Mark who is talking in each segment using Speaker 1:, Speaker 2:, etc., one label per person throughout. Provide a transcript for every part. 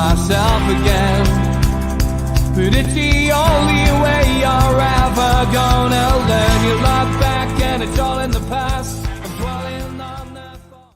Speaker 1: myself again. But it's the only way you're ever gonna learn. You look back and it's all in the past. I'm dwelling on the thought.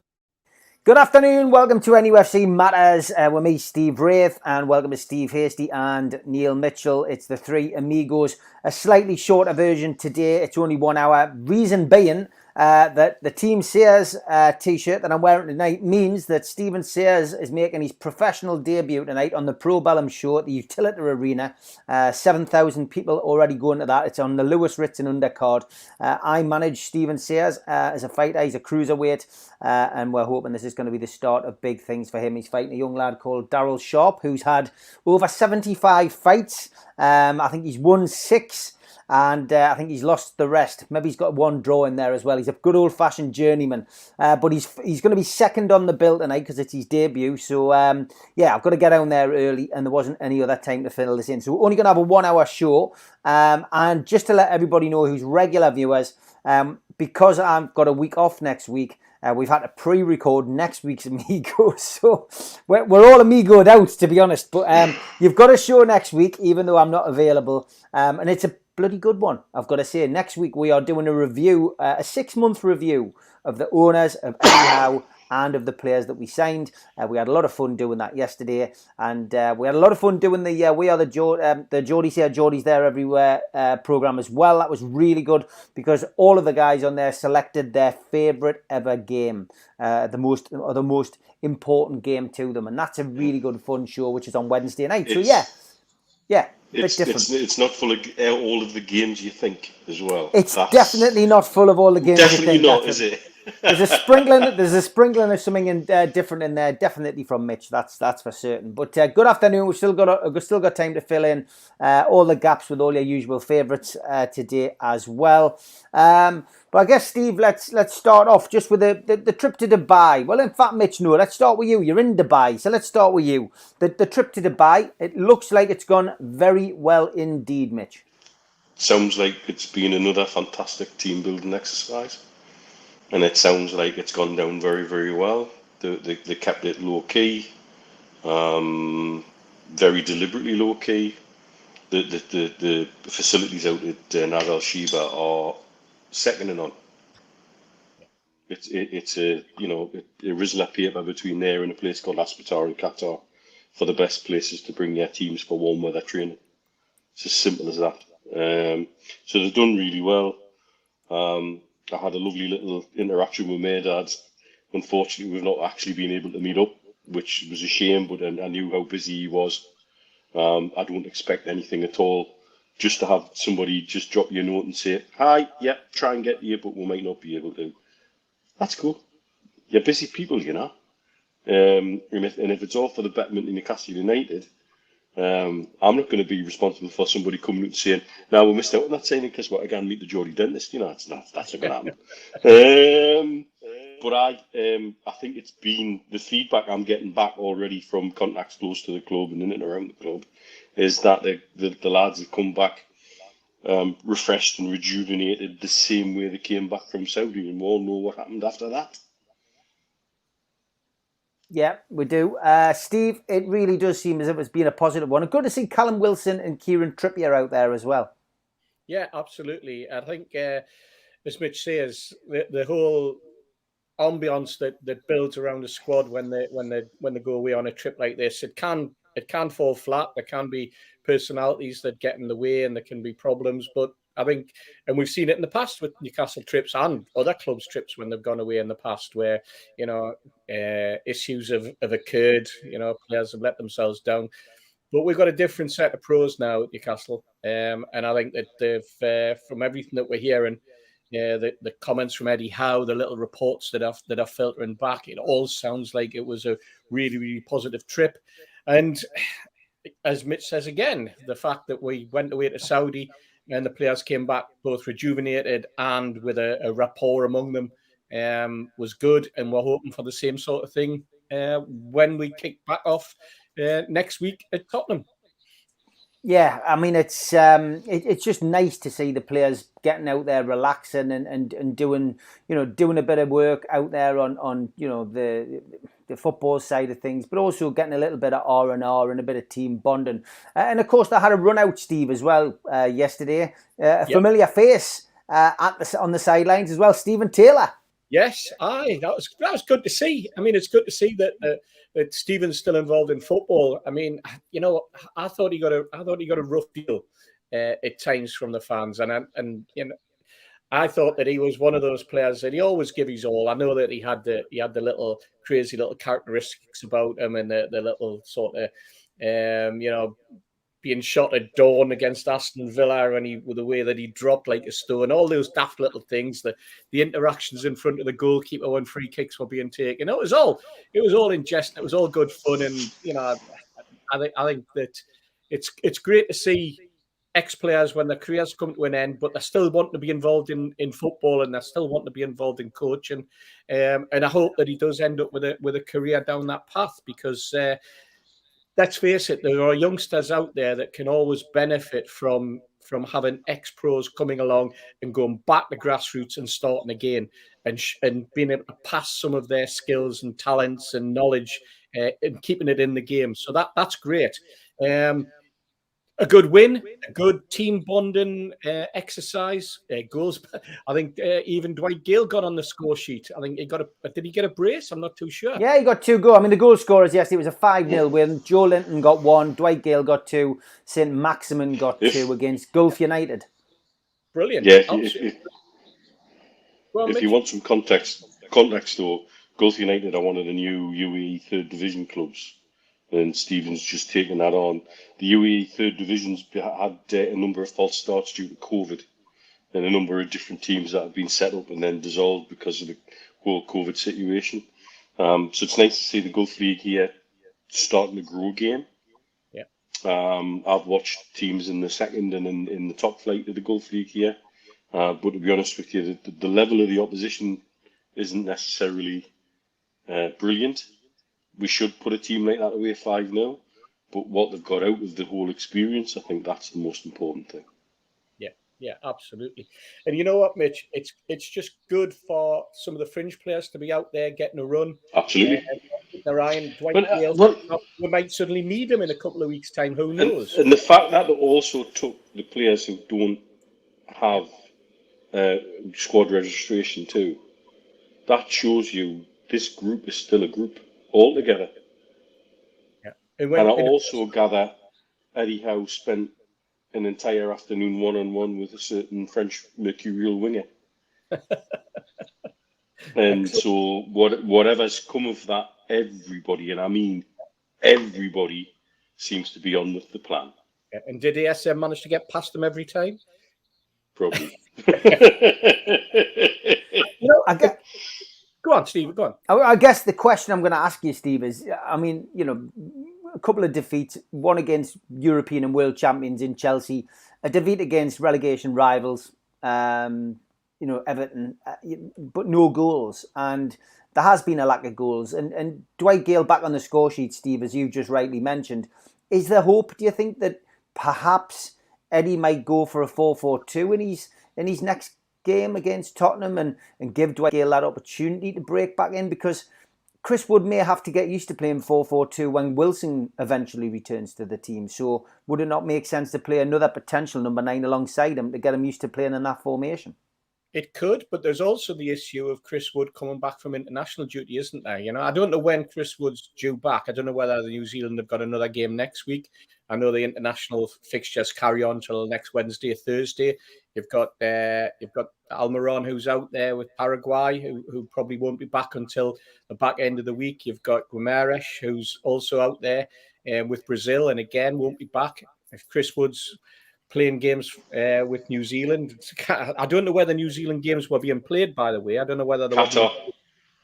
Speaker 2: Good afternoon, welcome to NUFC Matters with me, Steve Wraith, and welcome to Steve Hasty and Neil Mitchell. It's the three Amigos, a slightly shorter version today. It's only 1 hour. Reason being that the Team Sears t-shirt that I'm wearing tonight means that Stephen Sears is making his professional debut tonight on the Pro Bellum show at the Utility Arena. 7,000 people already going to that. It's on the Lewis Ritson undercard. I manage Stephen Sears as a fighter. He's a cruiserweight, and we're hoping this is going to be the start of big things for him. He's fighting a young lad called Daryl Sharp, who's had over 75 fights. I think he's won 6. And I think he's lost the rest. Maybe he's got one draw in there as well. He's a good old-fashioned journeyman. But he's going to be second on the bill tonight because it's his debut. So, yeah, I've got to get down there early, and there wasn't any other time to fill this in. So we're only going to have a 1 hour show. And just to let everybody know who's regular viewers, because I've got a week off next week, we've had to pre-record next week's Amigos. So we're all Amigoed out, to be honest. But you've got a show next week, even though I'm not available. And it's a bloody good one, I've got to say. Next week we are doing a review, a 6-month review of the owners of Eddie Howe and of the players that we signed. We had a lot of fun doing that yesterday, and we had a lot of fun doing the We Are the Geordies Here, Geordies There Everywhere program as well. That was really good because all of the guys on there selected their favourite ever game, the most important game to them, and that's a really good fun show, which is on Wednesday night. So yeah.
Speaker 3: It's not full of all of the games you think as well.
Speaker 2: It's definitely not full of all the games.
Speaker 3: Definitely you think, not, is it?
Speaker 2: There's a sprinkling of something different in there, definitely from Mitch. That's for certain. But good afternoon. We've still got time to fill in all the gaps with all your usual favourites today as well. But I guess, Steve, let's start off just with the trip to Dubai. Well, in fact, Mitch, no, let's start with you. You're in Dubai, so let's start with you. The trip to Dubai, it looks like it's gone very well indeed, Mitch.
Speaker 3: Sounds like it's been another fantastic team building exercise. And it sounds like it's gone down very, very well. They kept it low key, very deliberately low key. The facilities out at Nad Al Sheba are second to none. It's a it risen a paper between there and a place called Aspetar in Qatar for the best places to bring their teams for warm weather training. It's as simple as that. So they've done really well. I had a lovely little interaction with Mehrdad. Unfortunately, we've not actually been able to meet up, which was a shame, but I knew how busy he was. I don't expect anything at all. Just to have somebody just drop you a note and say, hi, yeah, try and get to you, but we might not be able to. That's cool. You're busy people, you know. And if it's all for the betterment in Newcastle United, I'm not going to be responsible for somebody coming out and saying, "No, we missed out on that signing because what? I can't meet the Geordie dentist." You know, that's not going to happen. But I think it's been the feedback I'm getting back already from contacts close to the club and in and around the club is that the lads have come back refreshed and rejuvenated the same way they came back from Saudi, and we all know what happened after that.
Speaker 2: Yeah, we do. Steve, it really does seem as if it's been a positive one. And good to see Callum Wilson and Kieran Trippier out there as well.
Speaker 4: Yeah, absolutely. I think, as Mitch says, the whole ambience that builds around the squad when they go away on a trip like this, it can fall flat. There can be personalities that get in the way, and there can be problems. But I think, and we've seen it in the past with Newcastle trips and other clubs' trips when they've gone away in the past, where issues have occurred. Players have let themselves down. But we've got a different set of pros now at Newcastle, and I think that they've, from everything that we're hearing, the comments from Eddie Howe, the little reports that are filtering back, it all sounds like it was a really, really positive trip. And as Mitch says again, the fact that we went away to Saudi and the players came back both rejuvenated and with a rapport among them was good. And we're hoping for the same sort of thing when we kick back off next week at Tottenham.
Speaker 2: Yeah, I mean, it's just nice to see the players getting out there, relaxing and doing a bit of work out there on the the football side of things, but also getting a little bit of R&R and a bit of team bonding. And of course, they had a run out, Steve, as well yesterday. A familiar face on the sidelines as well, Stephen Taylor.
Speaker 4: Yes, that was good to see. I mean, it's good to see that Stephen's still involved in football. I mean, I thought he got a rough deal at times from the fans, and I thought that he was one of those players that he always give his all. I know that he had the little crazy little characteristics about him, and the little sort of being shot at dawn against Aston Villa, and with the way that he dropped like a stone, all those daft little things, the interactions in front of the goalkeeper when free kicks were being taken. It was all in jest. It was all good fun, and I think that it's great to see ex-players when their careers come to an end, but they still want to be involved in football, and they still want to be involved in coaching. And I hope that he does end up with a career down that path, because let's face it, there are youngsters out there that can always benefit from having ex-pros coming along and going back to grassroots and starting again, and being able to pass some of their skills and talents and knowledge and keeping it in the game. So that's great. A good win, a good team bonding exercise. Goals. I think even Dwight Gale got on the score sheet. I think did he get a brace? I'm not too sure.
Speaker 2: Yeah, he got 2 goals. I mean, the goal scorers yesterday, it was a 5-0 win. Joe Linton got 1, Dwight Gale got 2, St. Maximin got 2 against Gulf United.
Speaker 4: Brilliant.
Speaker 3: Yeah, if you want some context though, Gulf United are one of the new UAE third division clubs, and Stephen's just taken that on. The UAE third divisions had a number of false starts due to COVID, and a number of different teams that have been set up and then dissolved because of the whole COVID situation. So it's nice to see the Gulf League here starting to grow again.
Speaker 4: Yeah.
Speaker 3: I've watched teams in the second and in the top flight of the Gulf League here, but to be honest with you, the level of the opposition isn't necessarily brilliant. We should put a team like that away 5-0, but what they've got out of the whole experience, I think that's the most important thing.
Speaker 4: Yeah, absolutely. And you know what, Mitch? It's just good for some of the fringe players to be out there getting a run.
Speaker 3: Absolutely.
Speaker 4: We might suddenly need him in a couple of weeks' time. Who knows?
Speaker 3: And the fact that they also took the players who don't have squad registration too, that shows you this group is still a group altogether.
Speaker 4: Yeah.
Speaker 3: And I also gather Eddie Howe spent an entire afternoon one-on-one with a certain French mercurial winger. And so whatever's come of that, everybody, and I mean everybody, seems to be on with the plan.
Speaker 4: Yeah. And did ASM manage to get past them every time?
Speaker 3: Probably.
Speaker 4: Go on, Steve, go on.
Speaker 2: I guess the question I'm going to ask you, Steve, is, I mean, a couple of defeats, one against European and world champions in Chelsea, a defeat against relegation rivals, Everton, but no goals. And there has been a lack of goals. And Dwight Gale back on the score sheet, Steve, as you just rightly mentioned. Is there hope, do you think, that perhaps Eddie might go for a 4-4-2 in his next game against Tottenham and give Dwight Gale that opportunity to break back in? Because Chris Wood may have to get used to playing 4-4-2 when Wilson eventually returns to the team. So would it not make sense to play another potential number 9 alongside him to get him used to playing in that formation?
Speaker 4: It could, but there's also the issue of Chris Wood coming back from international duty, isn't there? I don't know when Chris Wood's due back. I don't know whether the New Zealand have got another game next week. I know the international fixtures carry on till next Wednesday or Thursday. You've got Almiron, who's out there with Paraguay, who probably won't be back until the back end of the week. You've got Guimaraes, who's also out there with Brazil, and again won't be back. If Chris Wood's playing games with New Zealand, I don't know whether New Zealand games were being played. By the way, I don't know whether they were.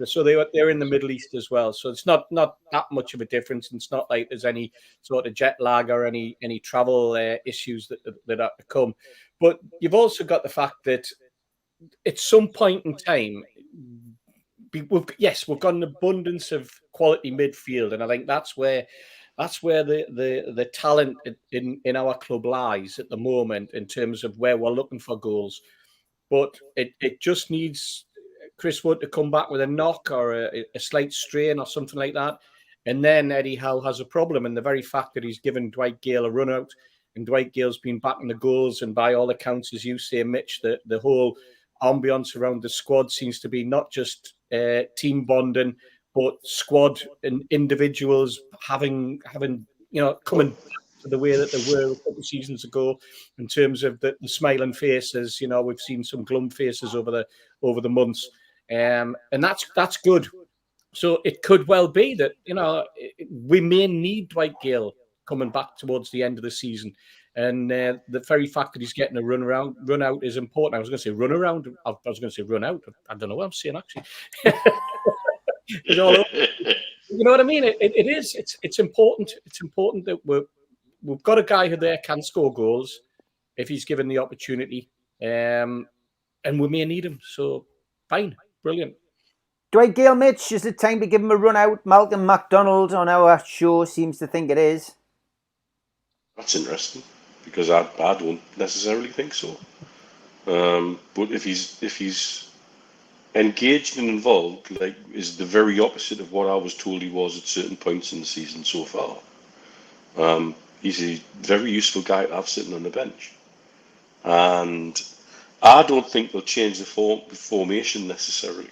Speaker 4: So they're in the Middle East as well. So it's not that much of a difference. It's not like there's any sort of jet lag or any travel issues that are to come. But you've also got the fact that at some point in time, we've got an abundance of quality midfield, and I think that's where the talent in our club lies at the moment in terms of where we're looking for goals. But it just needs Chris Wood to come back with a knock or a slight strain or something like that. And then Eddie Howe has a problem. And the very fact that he's given Dwight Gale a run out and Dwight Gale's been backing the goals, and by all accounts, as you say, Mitch, the whole ambience around the squad seems to be not just team bonding, but squad and individuals having coming back to the way that they were a couple of seasons ago in terms of the smiling faces. We've seen some glum faces over the months, and that's good. So it could well be that we may need Dwight Gale coming back towards the end of the season. And the very fact that he's getting a run out is important. I was going to say run around. I was going to say run out. I don't know what I'm saying, actually. It's all over. You know what I mean? It is. It's important. It's important that we've got a guy who there can score goals if he's given the opportunity. And we may need him. So, fine. Brilliant.
Speaker 2: Dwight Gale, Mitch, is it time to give him a run out? Malcolm MacDonald on our show seems to think it is.
Speaker 3: That's interesting, because I don't necessarily think so. But if he's engaged and involved, is the very opposite of what I was told he was at certain points in the season so far. He's a very useful guy to have sitting on the bench. And I don't think they'll change the formation necessarily.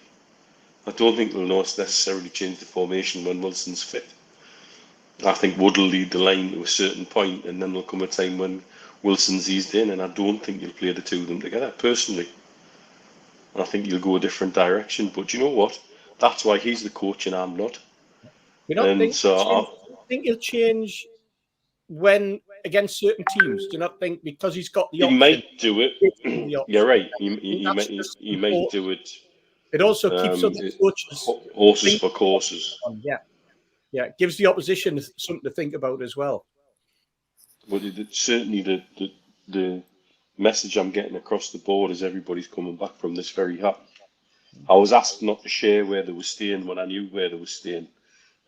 Speaker 3: I don't think they'll necessarily change the formation when Wilson's fit. I think Wood will lead the line to a certain point, and then there'll come a time when Wilson's eased in, and I don't think you'll play the two of them together, personally. I think you'll go a different direction. But you know what? That's why he's the coach and I'm not.
Speaker 4: You don't think he'll change when against certain teams? Do you not think because he's got the option?
Speaker 3: He might do it. You're right. He might do it.
Speaker 4: It also keeps other coaches
Speaker 3: horses for courses.
Speaker 4: Yeah, it gives the opposition something to think about as well.
Speaker 3: But certainly the message I'm getting across the board is everybody's coming back from this very happy. I was asked not to share where they were staying when I knew where they were staying,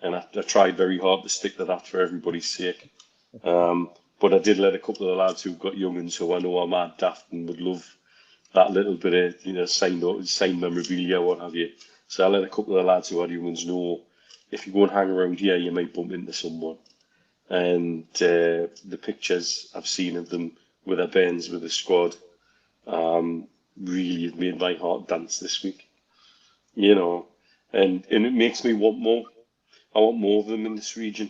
Speaker 3: and I tried very hard to stick to that for everybody's sake. But I did let a couple of the lads who've got young'uns who I know are mad daft and would love that little bit of signed memorabilia, what have you. So I let a couple of the lads who had young'uns know, if you go and hang around here, you might bump into someone. And the pictures I've seen of them with their bands, with the squad, really have made my heart dance this week. And it makes me want more. I want more of them in this region.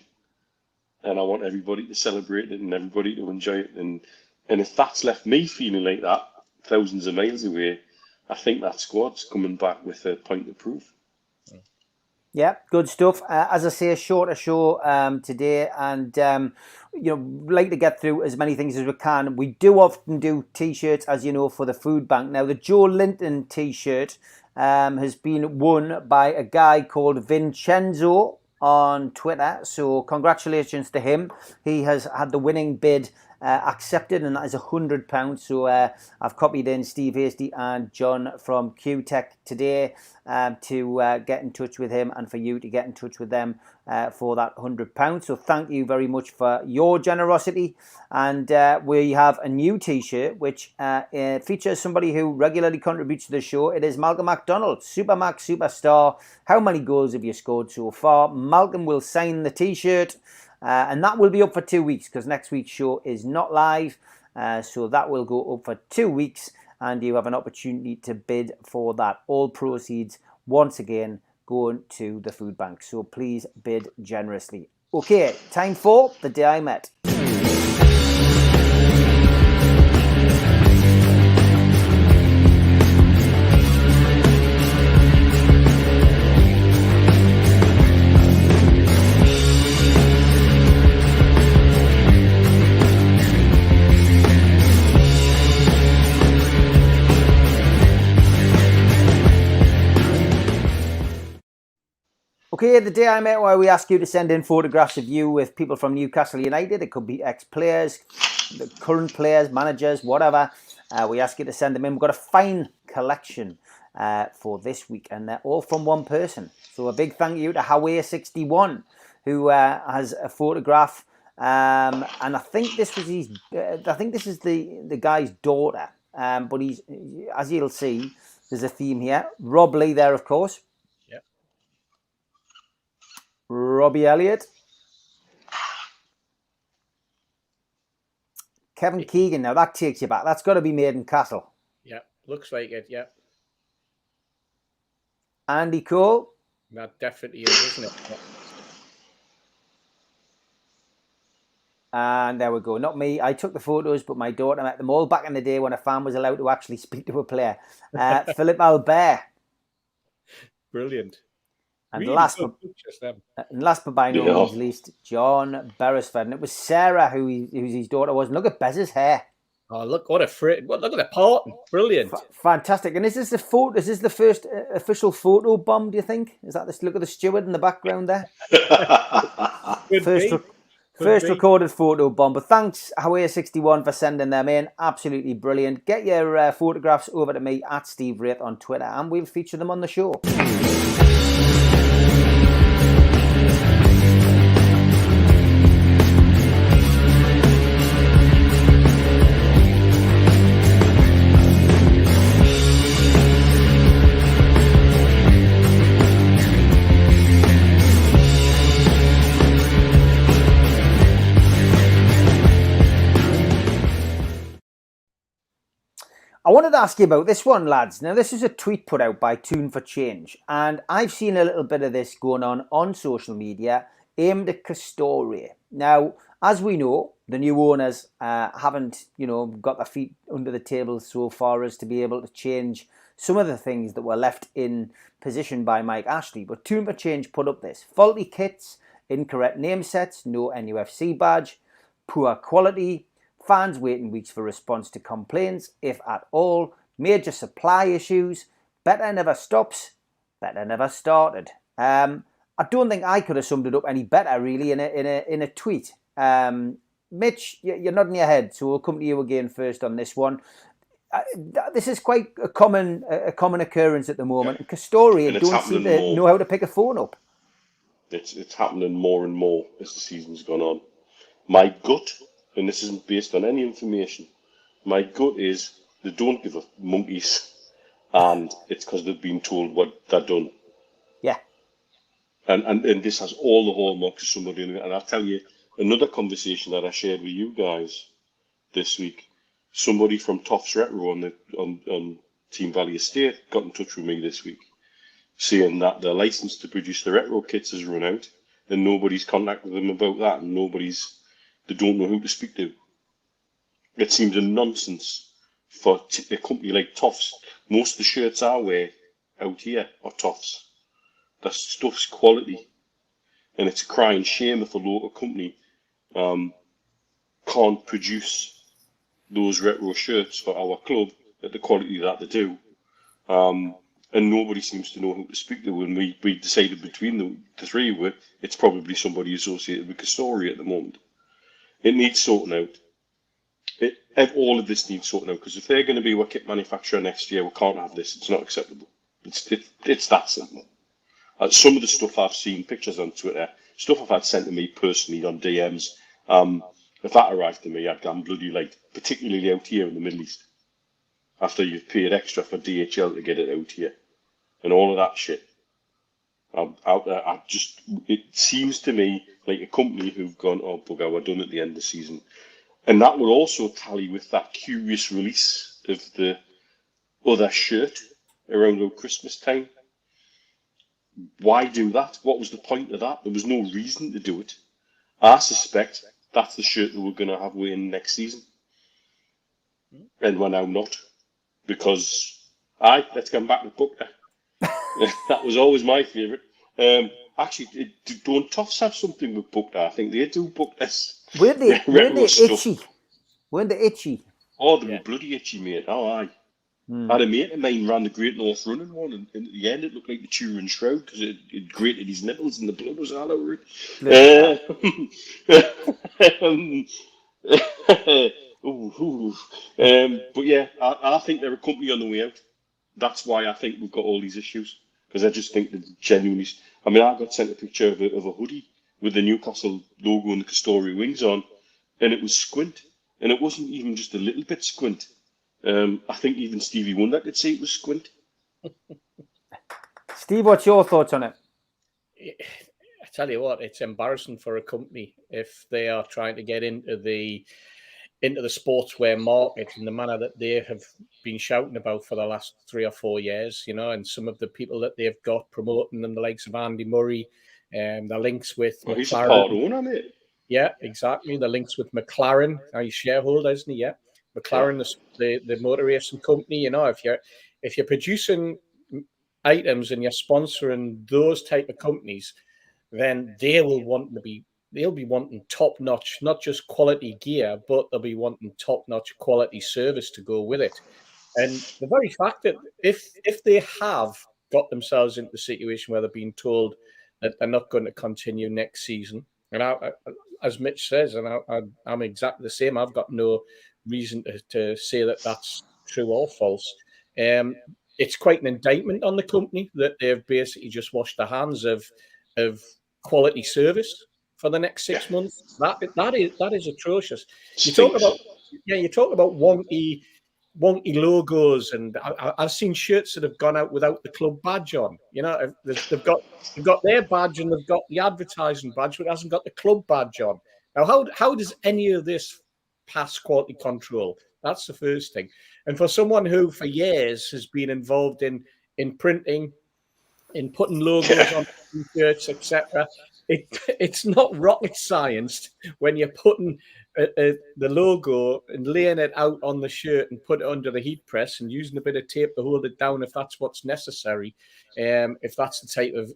Speaker 3: And I want everybody to celebrate it and everybody to enjoy it. And if that's left me feeling like that, thousands of miles away, I think that squad's coming back with a point to prove.
Speaker 2: Yeah, good stuff. As I say, a shorter show today, and like to get through as many things as we can. We do often do T-shirts, as you know, for the food bank. Now, the Joe Linton T-shirt has been won by a guy called Vincenzo on Twitter. So congratulations to him. He has had the winning bid accepted, and that is £100. So I've copied in Steve Hasty and John from Q-Tech today to get in touch with him, and for you to get in touch with them for that £100. So thank you very much for your generosity. And we have a new T-shirt which features somebody who regularly contributes to the show. It is Malcolm MacDonald, Supermax Superstar. How many goals have you scored so far? Malcolm will sign the T-shirt. And that will be up for 2 weeks, because next week's show is not live. So that will go up for 2 weeks, and you have an opportunity to bid for that. All proceeds, once again, going to the food bank. So please bid generously. Okay, time for The Day I Met. Okay, The Day I Met, where we ask you to send in photographs of you with people from Newcastle United. It could be ex-players, current players, managers, whatever. We ask you to send them in. We've got a fine collection for this week, and they're all from one person. So a big thank you to Hawaii61, who has a photograph, and I think this was his. I think this is the guy's daughter. But he's, as you'll see, There's a theme here. Rob Lee there, of course.
Speaker 4: Yeah.
Speaker 2: Robbie Elliott. Kevin Keegan. Now that takes you back. That's got to be made in Castle.
Speaker 4: Yeah, looks like it. Yeah.
Speaker 2: Andy Cole.
Speaker 4: That definitely is, isn't it? Yeah.
Speaker 2: And there we go. Not me. I took the photos, but my daughter met them all back in the day when a fan was allowed to actually speak to a player. Philip Albert.
Speaker 4: Brilliant.
Speaker 2: And
Speaker 4: really
Speaker 2: last but by no means least, John Beresford. And it was Sarah who's his daughter was. And look at Bez's hair.
Speaker 4: Oh, look what look at the pattern. Brilliant.
Speaker 2: Fantastic. And is this the first official photo bomb, do you think? Is that this? Look at the steward in the background there. First recorded photo bomb. But thanks, Hawaii61, for sending them in. Absolutely brilliant. Get your photographs over to me at Steve Wraith on Twitter, and we'll feature them on the show. I wanted to ask you about this one, lads. Now, this is a tweet put out by Tune for Change, and I've seen a little bit of this going on social media aimed at Castore. Now, as we know, the new owners haven't, got their feet under the table so far as to be able to change some of the things that were left in position by Mike Ashley. But Tune for Change put up this: faulty kits, incorrect name sets, no NUFC badge, poor quality, fans waiting weeks for response to complaints, if at all, major supply issues, better never stops, better never started. I don't think I could have summed it up any better, really, in a tweet. Mitch, you're nodding your head, so we'll come to you again first on this one. This is quite a common occurrence at the moment. And Castore don't seem to know how to pick a phone up.
Speaker 3: It's happening more and more as the season's gone on. My gut, and this isn't based on any information, my gut is they don't give a monkeys, and it's because they've been told what they're done.
Speaker 2: Yeah.
Speaker 3: And this has all the hallmarks of somebody in it. And I'll tell you another conversation that I shared with you guys this week. Somebody from Toffs Retro on Team Valley Estate got in touch with me this week, saying that their license to produce the retro kits has run out, and nobody's contacted them about that, and they don't know who to speak to. It seems a nonsense for a company like Toffs. Most of the shirts I wear out here are Toffs. That stuff's quality, and it's a crying shame if a local company can't produce those retro shirts for our club at the quality that they do. And nobody seems to know who to speak to. When we decided between the three of it, it's probably somebody associated with Castore at the moment. It needs sorting out. All of this needs sorting out, because if they're going to be a kit manufacturer next year, we can't have this. It's not acceptable. It's that simple. Some of the stuff I've seen, pictures on Twitter, stuff I've had sent to me personally on DMs, if that arrived to me, I'd gone bloody late, particularly out here in the Middle East, after you've paid extra for DHL to get it out here, and all of that shit. It seems to me like a company who've gone, oh bugger, we're done at the end of the season. And that will also tally with that curious release of the other shirt around about Christmas time. Why do that? What was the point of that? There was no reason to do it. I suspect that's the shirt that we're going to have wearing next season. And we're now not. Because, let's come back to Buckner. That was always my favourite. Actually, don't Toffs have something with Buckner? I think they do Buckner's.
Speaker 2: Weren't they itchy? Weren't they itchy?
Speaker 3: Oh, they were bloody itchy, mate. Oh, aye. I had a mate of mine ran the Great North Running one, and at the end it looked like the Turin Shroud because it grated his nipples and the blood was all over it. But yeah, I think they're a company on the way out. That's why I think we've got all these issues, because I just think that genuinely. I mean, I got sent a picture of a hoodie with the Newcastle logo and the Castore wings on, and it was squint, and it wasn't even just a little bit squint. I think even Stevie Wonder could say it was squint.
Speaker 2: Steve, what's your thoughts on it?
Speaker 4: I tell you what, it's embarrassing for a company if they are trying to get into the sportswear market in the manner that they have been shouting about for the last 3 or 4 years, and some of the people that they've got promoting them, the likes of Andy Murray, and the links with
Speaker 3: Well, he's a
Speaker 4: McLaren.
Speaker 3: part owner, mate.
Speaker 4: Yeah, exactly. The links with McLaren, he's shareholder, isn't he? Yeah, McLaren, the motor racing company. If you're producing items and you're sponsoring those type of companies, then they'll be wanting top notch, not just quality gear, but they'll be wanting top notch quality service to go with it. And the very fact that if they have got themselves into the situation where they're being told that they're not going to continue next season, and as Mitch says, and I'm exactly the same. I've got no reason to say that that's true or false. It's quite an indictment on the company that they've basically just washed their hands of quality service for the next 6 months. That is atrocious. You talk about wonky logos, and I've seen shirts that have gone out without the club badge on. They've got their badge and they've got the advertising badge, but it hasn't got the club badge on. Now, how does any of this pass quality control? That's the first thing. And for someone who for years has been involved in printing, in putting logos on t-shirts, etc., it's not rocket science when you're putting the logo and laying it out on the shirt and put it under the heat press and using a bit of tape to hold it down if that's what's necessary, if that's the type of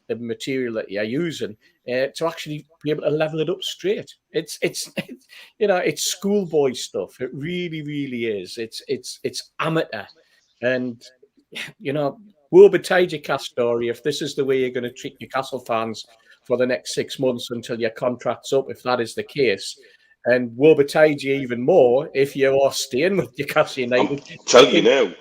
Speaker 4: the material that you're using, to actually be able to level it up straight. It's schoolboy stuff. It really, really is. It's amateur, and woe betide you, Castore, if this is the way you're going to treat Newcastle fans for the next 6 months until your contract's up, if that is the case. And woe betide you even more if you are staying with Newcastle United.
Speaker 3: I'm telling you now,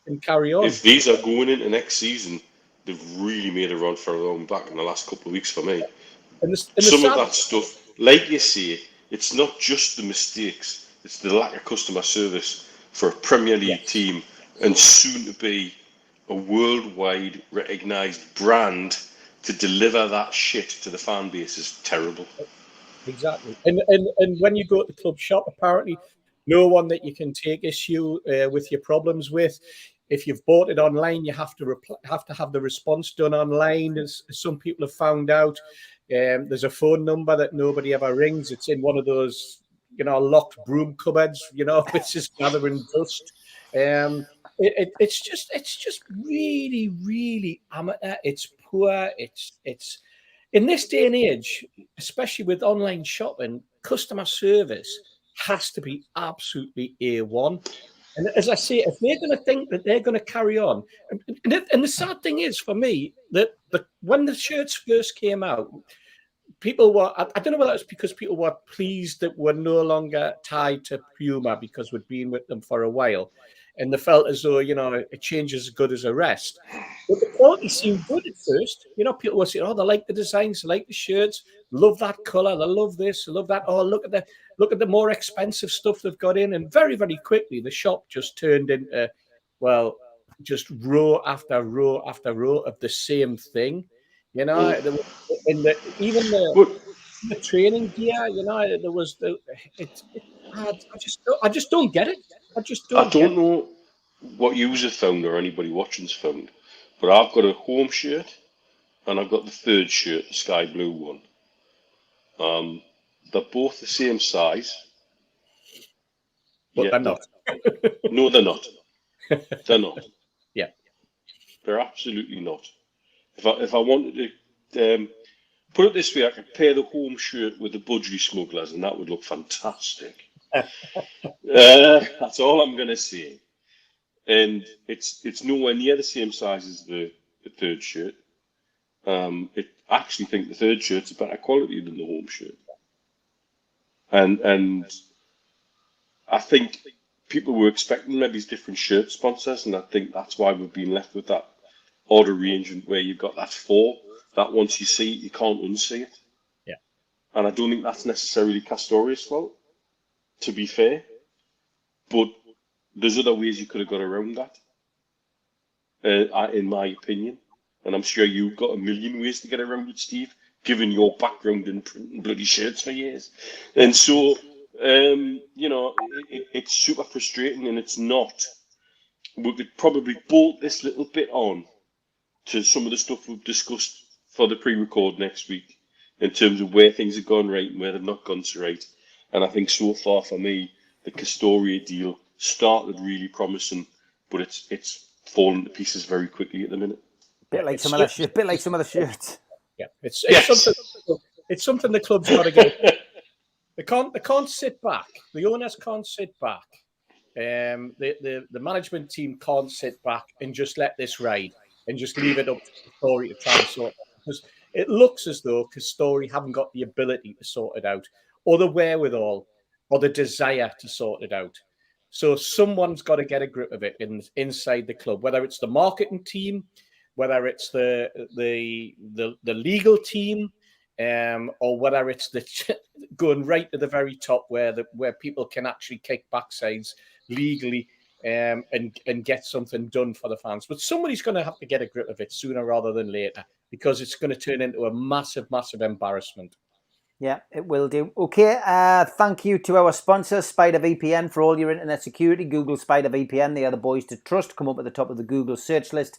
Speaker 4: and carry on.
Speaker 3: If these are going into next season, they've really made a run for their own back in the last couple of weeks for me. Some of that stuff, like you say, it's not just the mistakes, it's the lack of customer service for a Premier League team and soon to be a worldwide recognised brand to deliver that shit to the fan base is terrible.
Speaker 4: Exactly. And when you go to the club shop, apparently no one that you can take issue with your problems with. If you've bought it online, you have to have the response done online, as some people have found out. There's a phone number that nobody ever rings. It's in one of those, locked broom cupboards, which is gathering dust. It's just really, really amateur. It's poor. It's in this day and age, especially with online shopping, customer service has to be absolutely A1. And as I say, if they're going to think that they're going to carry on, and the sad thing is for me that when the shirts first came out, people were, I don't know whether it's because people were pleased that we're no longer tied to Puma because we'd been with them for a while. And they felt as though, a change is as good as a rest. But the quality seemed good at first. People were saying, they like the designs, they like the shirts, love that colour, they love this, they love that. Oh, look at the more expensive stuff they've got in. And very, very quickly, the shop just turned into, just row after row after row of the same thing. Even the training gear, there was I just don't get it. I don't
Speaker 3: know what you've found or anybody watching's found, but I've got a home shirt and I've got the third shirt, the sky blue one. They're both the same size.
Speaker 4: But they're not.
Speaker 3: No, they're not. They're not.
Speaker 4: Yeah.
Speaker 3: They're absolutely not. If I wanted to put it this way, I could pair the home shirt with the Budgie Smugglers and that would look fantastic. That's all I'm going to say. And it's nowhere near the same size as the third shirt. I actually think the third shirt's a better quality than the home shirt. And I think people were expecting maybe different shirt sponsors, and I think that's why we've been left with that odd arrangement where you've got that four, that once you see it, you can't unsee it.
Speaker 4: Yeah.
Speaker 3: And I don't think that's necessarily Castore's fault, to be fair. But there's other ways you could have got around that. in my opinion. And I'm sure you've got a million ways to get around it, Steve, given your background in printing bloody shirts for years. And so, it's super frustrating, and it's not. We could probably bolt this little bit on to some of the stuff we've discussed for the pre-record next week in terms of where things have gone right and where they've not gone so right. And I think so far for me, the Castore deal started really promising, but it's fallen to pieces very quickly at the minute.
Speaker 2: Bit like some of the shirts.
Speaker 4: Yeah, it's something the club's got to get. They can't sit back. The owners can't sit back. The management team can't sit back and just let this ride and just leave it up to Castore to try and sort it out. Because it looks as though Castore haven't got the ability to sort it out, or the wherewithal, or the desire to sort it out. So someone's got to get a grip of it inside the club, whether it's the marketing team, whether it's the legal team, or whether it's going right to the very top where people can actually kick backsides legally and get something done for the fans. But somebody's going to have to get a grip of it sooner rather than later, because it's going to turn into a massive, massive embarrassment.
Speaker 2: Yeah, it will do. Okay, thank you to our sponsor, SpiderVPN, for all your internet security. Google SpiderVPN. They are the boys to trust. Come up at the top of the Google search list.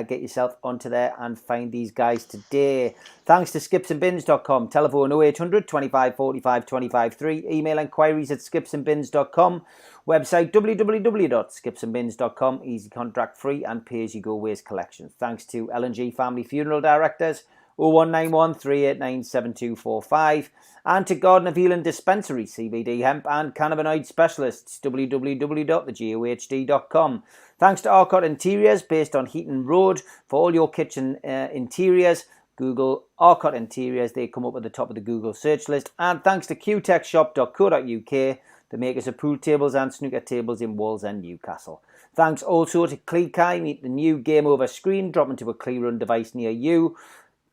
Speaker 2: Get yourself onto there and find these guys today. Thanks to skipsandbins.com. Telephone 0800 25 45 25 3. Email inquiries at skipsandbins.com. Website www.skipsandbins.com. Easy contract free and pay-as-you-go waste collection. Thanks to L&G Family Funeral Directors. 0191 389 7245, and to Garden of Healing Dispensary, CBD hemp and cannabinoid specialists, www.thegohd.com. Thanks to Arcot Interiors, based on Heaton Road, for all your kitchen interiors. Google Arcot Interiors, they come up at the top of the Google search list. And thanks to qtechshop.co.uk, the makers of pool tables and snooker tables in Wallsend, Newcastle. Thanks also to Cleekai, meet the new Game Over screen, drop into a Clearun device near you.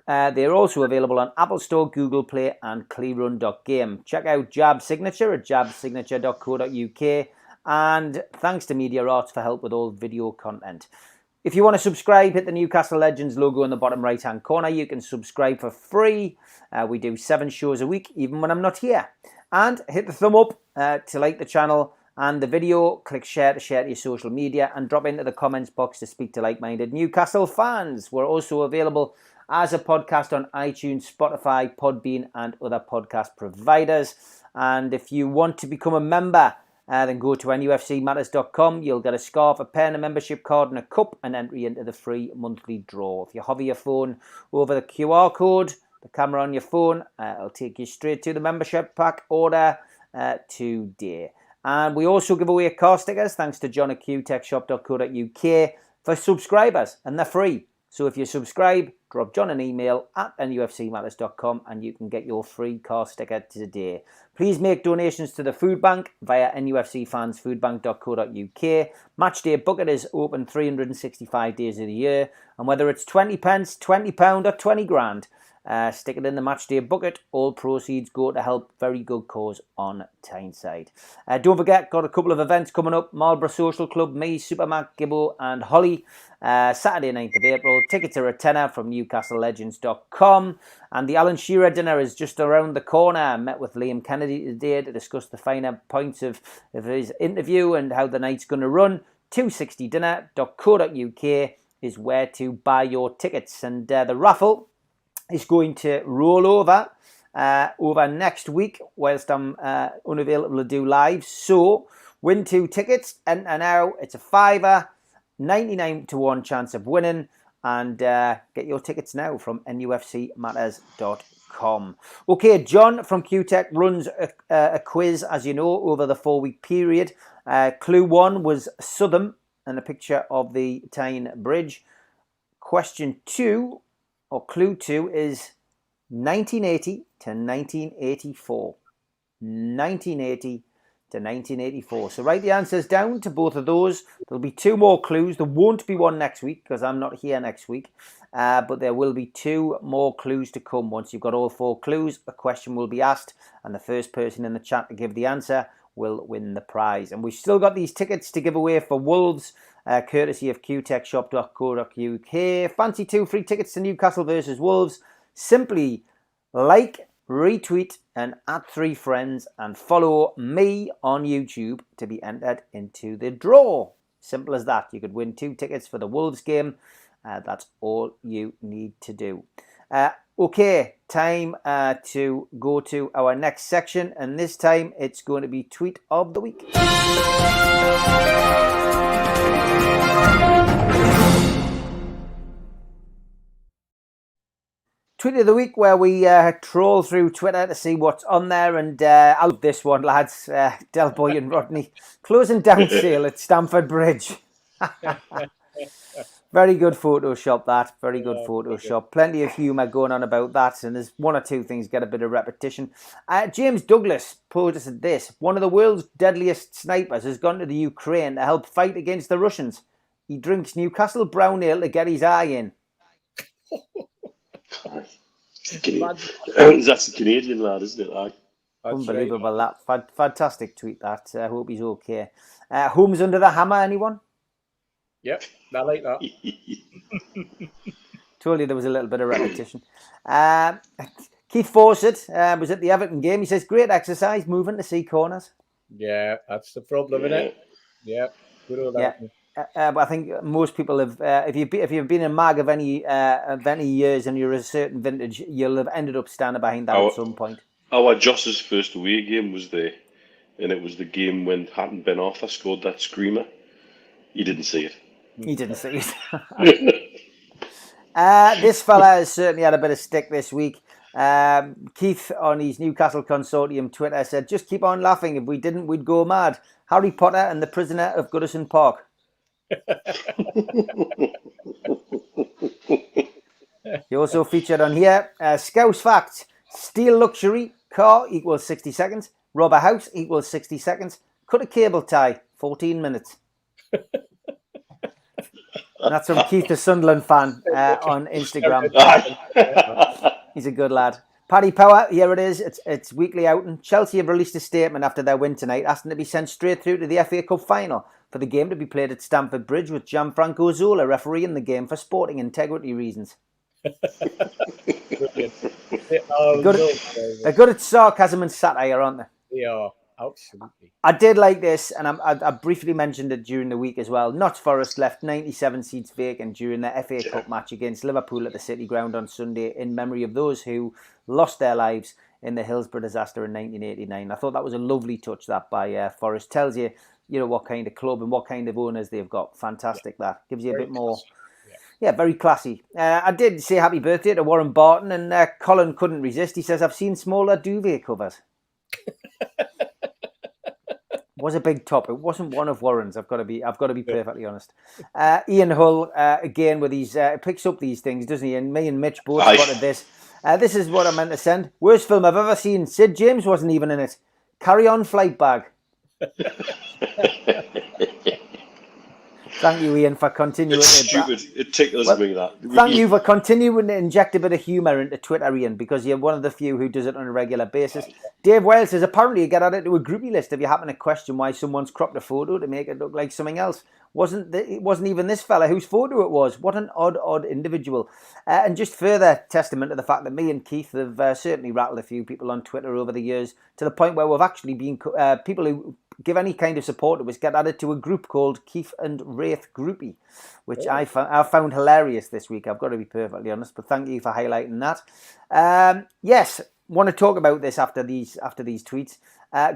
Speaker 2: They're also available on Apple Store, Google Play and clearun.game. Check out Jab Signature at jabsignature.co.uk. And thanks to Media Arts for help with all video content. If you want to subscribe, hit the Newcastle Legends logo in the bottom right-hand corner. You can subscribe for free. We do 7 shows a week, even when I'm not here. And hit the thumb up to like the channel and the video. Click share to share to your social media, and drop into the comments box to speak to like-minded Newcastle fans. We're also available as a podcast on iTunes, Spotify, Podbean and other podcast providers. And if you want to become a member, then go to nufcmatters.com. You'll get a scarf, a pen, a membership card and a cup, and entry into the free monthly draw. If you hover your phone over the QR code, the camera on your phone, it'll take you straight to the membership pack order today. And we also give away car stickers, thanks to John at qtechshop.co.uk, for subscribers, and they're free. So if you subscribe, drop John an email at nufcmatters.com and you can get your free car sticker today. Please make donations to the food bank via nufcfansfoodbank.co.uk. Matchday Bucket is open 365 days of the year, and whether it's 20 pence, £20 or 20 grand, stick it in the Matchday Bucket. All proceeds go to help very good cause on Tyneside. Don't forget, got a couple of events coming up. Marlborough Social Club, me, Supermac, Gibbo and Holly. Saturday 9th of April. Tickets are a tenner from newcastlelegends.com. And the Alan Shearer dinner is just around the corner. I met with Liam Kennedy today to discuss the finer points of his interview and how the night's going to run. 260dinner.co.uk is where to buy your tickets. And the raffle is going to roll over next week whilst I'm unavailable to do live. So win 2 tickets, enter now. It's a £5, 99 to 1 chance of winning, and get your tickets now from nufcmatters.com. Okay, John from QTech runs a quiz, as you know, over the 4-week period. Clue 1 was Southam and a picture of the Tyne Bridge. Question 2, or clue 2, is 1980 to 1984. 1980 to 1984. So write the answers down to both of those. There'll be 2 more clues. There won't be one next week because I'm not here next week. But there will be 2 more clues to come. Once you've got all 4 clues, a question will be asked, and the first person in the chat to give the answer will win the prize. And we've still got these tickets to give away for Wolves, courtesy of qtechshop.co.uk. Fancy 2 free tickets to Newcastle versus Wolves. Simply like, retweet and @ 3 friends and follow me on YouTube to be entered into the draw. Simple as that. You could win 2 tickets for the Wolves game. That's all you need to do. Okay, time to go to our next section, and this time it's going to be Tweet of the Week. Tweet of the Week, where we troll through Twitter to see what's on there, and I love this one, lads. Del Boy and Rodney closing down sale at Stamford Bridge. Very good Photoshop, that. Very good Photoshop. Plenty of humour going on about that, and there's 1 or 2 things get a bit of repetition. James Douglas posted this. One of the world's deadliest snipers has gone to the Ukraine to help fight against the Russians. He drinks Newcastle brown ale to get his eye in.
Speaker 3: That's a Canadian lad, isn't it?
Speaker 2: Unbelievable, right. That. Fantastic tweet, that. I hope he's okay. Holmes under the hammer, anyone?
Speaker 4: Yep, I like that.
Speaker 2: Told you there was a little bit of repetition. Keith Fawcett was at the Everton game. He says, great exercise, moving to see corners.
Speaker 4: Yeah, that's the problem, isn't it? Yeah, good old Everton.
Speaker 2: But I think most people have, if you've been a mag of any years and you're a certain vintage, you'll have ended up standing behind that at some point.
Speaker 3: Our Joss's first away game was there, and it was the game when Hatton Ben Arthur scored that screamer. He didn't see it.
Speaker 2: He didn't see it. This fella has certainly had a bit of stick this week. Keith on his Newcastle Consortium Twitter said, just keep on laughing. If we didn't, we'd go mad. Harry Potter and the Prisoner of Goodison Park. He also featured on here, Scouse Facts. Steal luxury, car equals 60 seconds. Rob a house equals 60 seconds. Cut a cable tie, 14 minutes. And that's from Keith, the Sunderland fan, on Instagram. He's a good lad. Paddy Power, here it is. It's weekly outing. Chelsea have released a statement after their win tonight, asking to be sent straight through to the FA Cup final for the game to be played at Stamford Bridge, with Gianfranco Zola refereeing the game for sporting integrity reasons. They're good at sarcasm and satire, aren't they?
Speaker 4: They are. Absolutely.
Speaker 2: I did like this, and I briefly mentioned it during the week as well. Notts Forest left 97 seats vacant during their FA Cup match against Liverpool at the City Ground on Sunday in memory of those who lost their lives in the Hillsborough disaster in 1989. I thought that was a lovely touch, that by Forest. Tells you, what kind of club and what kind of owners they've got. Fantastic, that. Gives you a bit more... Yeah, very classy. I did say happy birthday to Warren Barton, and Colin couldn't resist. He says, I've seen smaller duvet covers. Was a big top. It wasn't one of Warren's. I've got to be perfectly honest. Ian Hull again with these picks up these things, doesn't he? And me and Mitch both spotted this. This is what I meant to send. Worst film I've ever seen. Sid James wasn't even in it. Carry On Flight Bag. Thank you, Ian, for continuing.
Speaker 3: It's stupid. It tickles me, that.
Speaker 2: Thank you for continuing to inject a bit of humour into Twitter, Ian, because you're one of the few who does it on a regular basis. Dave Wells says, apparently you get added to a groupie list if you happen to question why someone's cropped a photo to make it look like something else. It wasn't even this fella whose photo it was. What an odd individual. And just further testament to the fact that me and Keith have certainly rattled a few people on Twitter over the years, to the point where we've actually been people who give any kind of support to us get added to a group called Keith and Wraith Groupie, which I found hilarious this week. I've got to be perfectly honest, but thank you for highlighting that. Yes, want to talk about this after these tweets.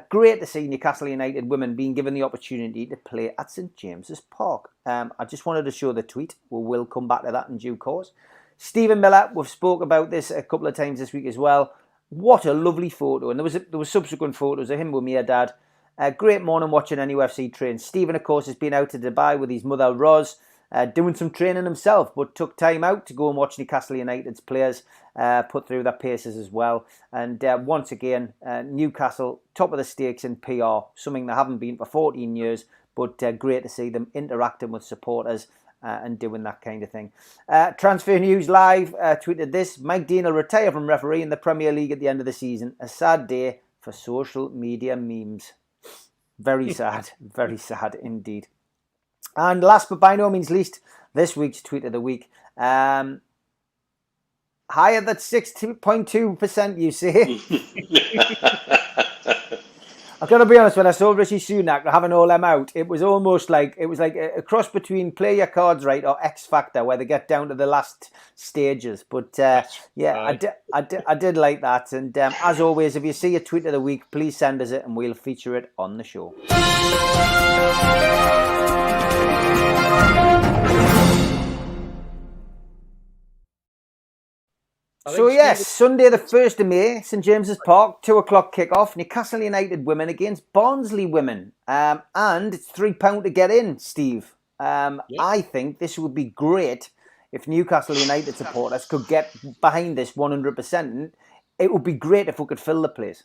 Speaker 2: Great to see Newcastle United women being given the opportunity to play at St James's Park. I just wanted to show the tweet. We'll come back to that in due course. Stephen Miller, we've spoke about this a couple of times this week as well. What a lovely photo. And there was subsequent photos of him with me, Dad. Great morning watching NUFC train. Stephen, of course, has been out to Dubai with his mother, Roz, doing some training himself, but took time out to go and watch Newcastle United's players put through their paces as well. And once again, Newcastle, top of the stakes in PR, something they haven't been for 14 years, but great to see them interacting with supporters and doing that kind of thing. Transfer News Live tweeted this: Mike Dean will retire from refereeing the Premier League at the end of the season. A sad day for social media memes. Very sad, very sad indeed. And last but by no means least, this week's tweet of the week. Higher than 6.2%, you say? I've got to be honest, when I saw Ritchie Sunak having all them out, it was almost like a cross between play your cards right or X Factor, where they get down to the last stages. But yeah, I did like that. And as always, if you see a tweet of the week, please send us it and we'll feature it on the show. So yes, Sunday the 1st of May, St James's Park, 2:00 kick-off, Newcastle United women against Barnsley women. And it's £3 to get in, Steve. I think this would be great if Newcastle United supporters could get behind this 100%. It would be great if we could fill the place.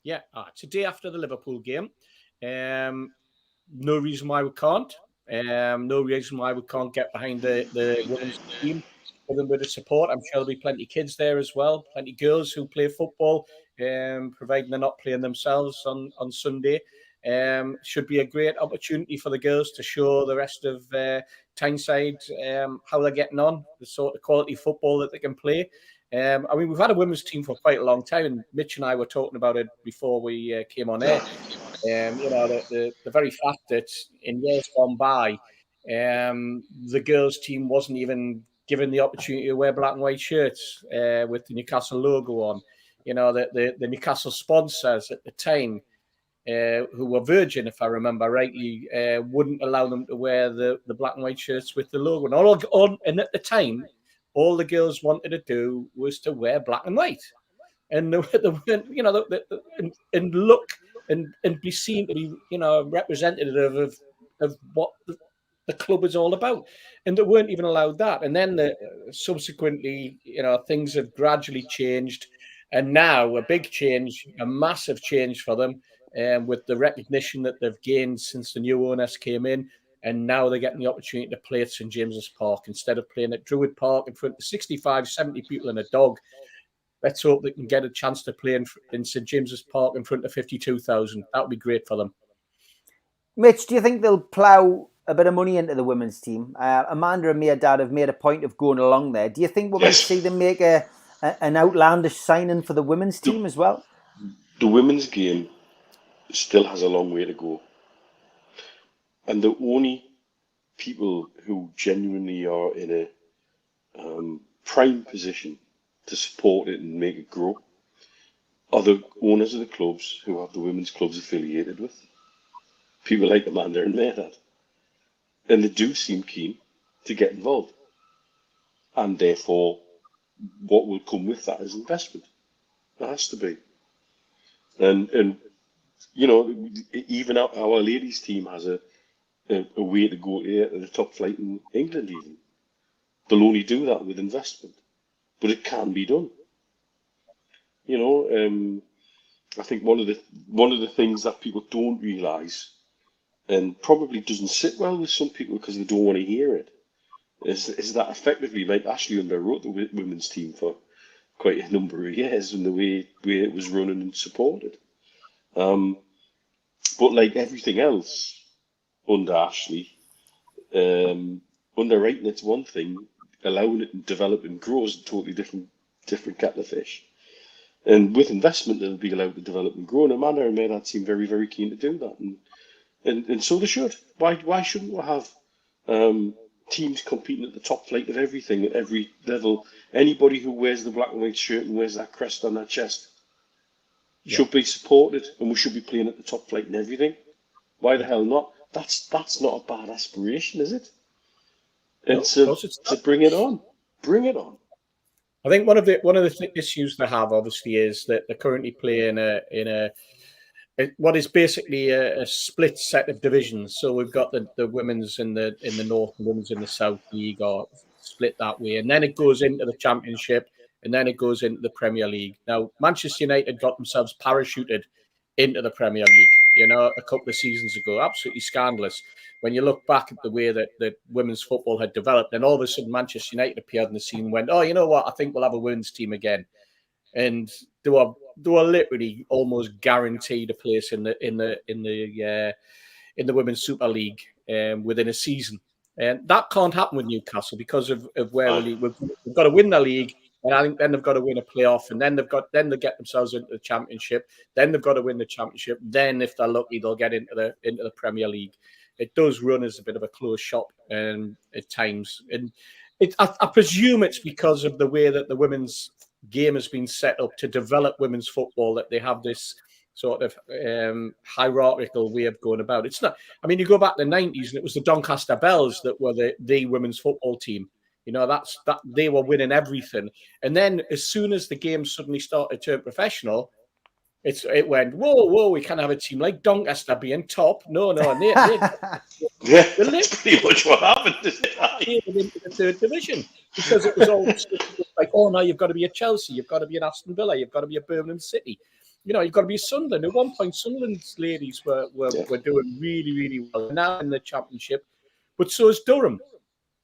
Speaker 4: Yeah, it's a day after the Liverpool game. No reason why we can't. No reason why we can't get behind the women's team. With a bit of support. I'm sure there'll be plenty of kids there as well, plenty of girls who play football, providing they're not playing themselves on Sunday. Should be a great opportunity for the girls to show the rest of Tyneside how they're getting on, the sort of quality football that they can play. I mean, we've had a women's team for quite a long time, and Mitch and I were talking about it before we came on air. You know, the very fact that in years gone by, the girls' team wasn't even given the opportunity to wear black and white shirts with the Newcastle logo on. You know, the Newcastle sponsors at the time, who were Virgin, if I remember rightly, wouldn't allow them to wear the black and white shirts with the logo. And at the time, all the girls wanted to do was to wear black and white. And you know, and look and be seen to be, you know, representative of what the club is all about, and they weren't even allowed that. And then subsequently, you know, things have gradually changed, and now a big change, a massive change for them, with the recognition that they've gained since the new owners came in, and now they're getting the opportunity to play at St James's Park instead of playing at Druid Park in front of 65, 70 people and a dog. Let's hope they can get a chance to play in St James's Park in front of 52,000. That would be great for them.
Speaker 2: Mitch, do you think they'll plough a bit of money into the women's team? Amanda and me and Dad have made a point of going along there. Do you think we're going to see them make an outlandish signing for the women's team as well?
Speaker 3: The women's game still has a long way to go. And the only people who genuinely are in a prime position to support it and make it grow are the owners of the clubs who have the women's clubs affiliated with. People like Amanda and Mehrdad. And they do seem keen to get involved. And therefore, what will come with that is investment. There has to be. And you know, even our ladies team has a way to go to the top flight in England even. They'll only do that with investment. But it can be done. You know, I think one of the things that people don't realise, and probably doesn't sit well with some people because they don't want to hear it, is that effectively, like, Ashley underwrote the women's team for quite a number of years and the way it was running and supported. But like everything else under Ashley, underwriting it's one thing, allowing it to develop and grow is a totally different kettle of fish. And with investment, they'll be allowed to develop and grow. And Amanda and Mehrdad seem very, very keen to do that. And so they should. Why shouldn't we have teams competing at the top flight of everything, at every level? Anybody who wears the black and white shirt and wears that crest on their chest should be supported, and we should be playing at the top flight and everything. Why the hell not? That's not a bad aspiration, is it? It's to bring it on. Bring it on.
Speaker 4: I think one of the issues they have, obviously, is that they're currently playing in what is basically a split set of divisions. So we've got the women's in the north and women's in the south league, or split that way, and then it goes into the championship, and then it goes into the Premier League. Now, Manchester United got themselves parachuted into the Premier League, you know, a couple of seasons ago. Absolutely scandalous. When you look back at the way that women's football had developed, and all of a sudden Manchester United appeared on the scene and went, oh, you know what, I think we'll have a women's team again. And they were literally almost guaranteed a place in the Women's Super League within a season. And that can't happen with Newcastle because of where we've got to win the league, and I think then they've got to win a playoff, and then they get themselves into the Championship. Then they've got to win the Championship. Then, if they're lucky, they'll get into the Premier League. It does run as a bit of a closed shop at times, and I presume it's because of the way that the women's game has been set up to develop women's football that they have this sort of hierarchical way of going about. It's not. I mean, you go back to the 90s, and it was the Doncaster Bells that were the women's football team. You know, that they were winning everything. And then as soon as the game suddenly started to turn professional, it went, whoa, we can't have a team like Doncaster being top. No, and they
Speaker 3: yeah, that's pretty much what happened.
Speaker 4: Into the third division because it was all like, oh no, you've got to be a Chelsea, you've got to be an Aston Villa, you've got to be a Birmingham City. You know, you've got to be Sunderland. At one point, Sunderland's ladies were doing really, really well. Now in the Championship, but so is Durham.